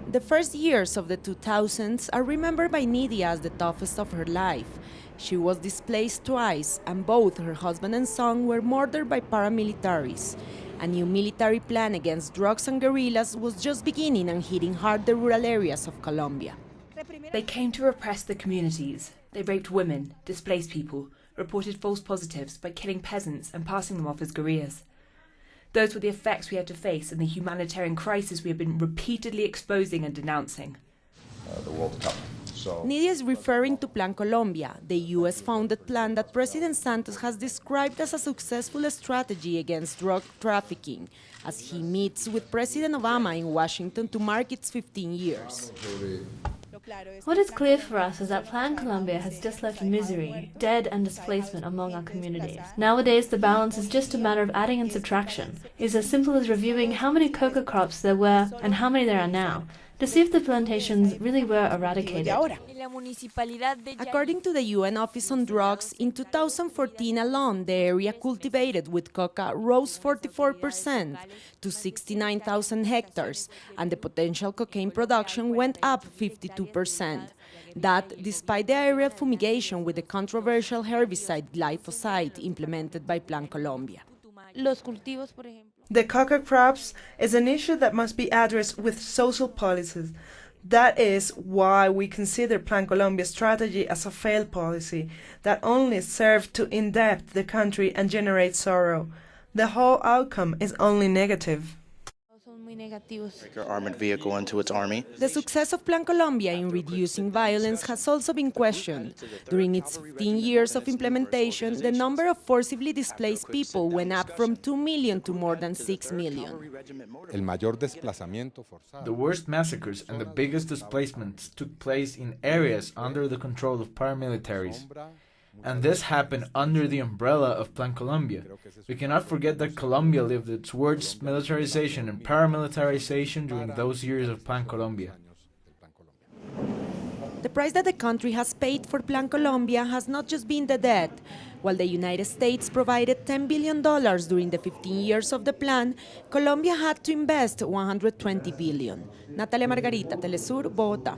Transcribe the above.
The first years of the 2000s are remembered by NIDIA as the toughest of her life. She was displaced twice, and both her husband and son were murdered by paramilitaries. A new military plan against drugs and guerrillas was just beginning and hitting hard the rural areas of Colombia. They came to repress the communities. They raped women, displaced people, reported false positives by killing peasants and passing them off as guerrillas. Those were the effects we had to face and the humanitarian crisis we have been repeatedly exposing and denouncing. The World Cup. NIDIA is referring to Plan Colombia, the US-founded plan that President Santos has described as a successful strategy against drug trafficking, as he meets with President Obama in Washington to mark its 15 years. What is clear for us is that Plan Colombia has just left misery, dead and displacement among our communities. Nowadays, the balance is just a matter of adding and subtraction. It is as simple as reviewing how many coca crops there were and how many there are now, to see if the plantations really were eradicated. According to the UN Office on Drugs, in 2014 alone, the area cultivated with coca rose 44% to 69,000 hectares, and the potential cocaine production went up 52%. That despite the aerial fumigation with the controversial herbicide glyphosate implemented by Plan Colombia. The coca crops is an issue that must be addressed with social policies. That is why we consider Plan Colombia's strategy as a failed policy that only served to in-debt the country and generate sorrow. The whole outcome is only negative. Your armored vehicle into its army. The success of Plan Colombia in reducing violence has also been questioned. During its 15 years of implementation, the number of forcibly displaced people went up from 2 million to more than 6 million. The worst massacres and the biggest displacements took place in areas under the control of paramilitaries. And this happened under the umbrella of Plan Colombia. We cannot forget that Colombia lived its worst militarization and paramilitarization during those years of Plan Colombia. The price that the country has paid for Plan Colombia has not just been the debt. While the United States provided $10 billion during the 15 years of the plan, Colombia had to invest $120 billion. Natalia, Margarita, teleSUR, Bogota.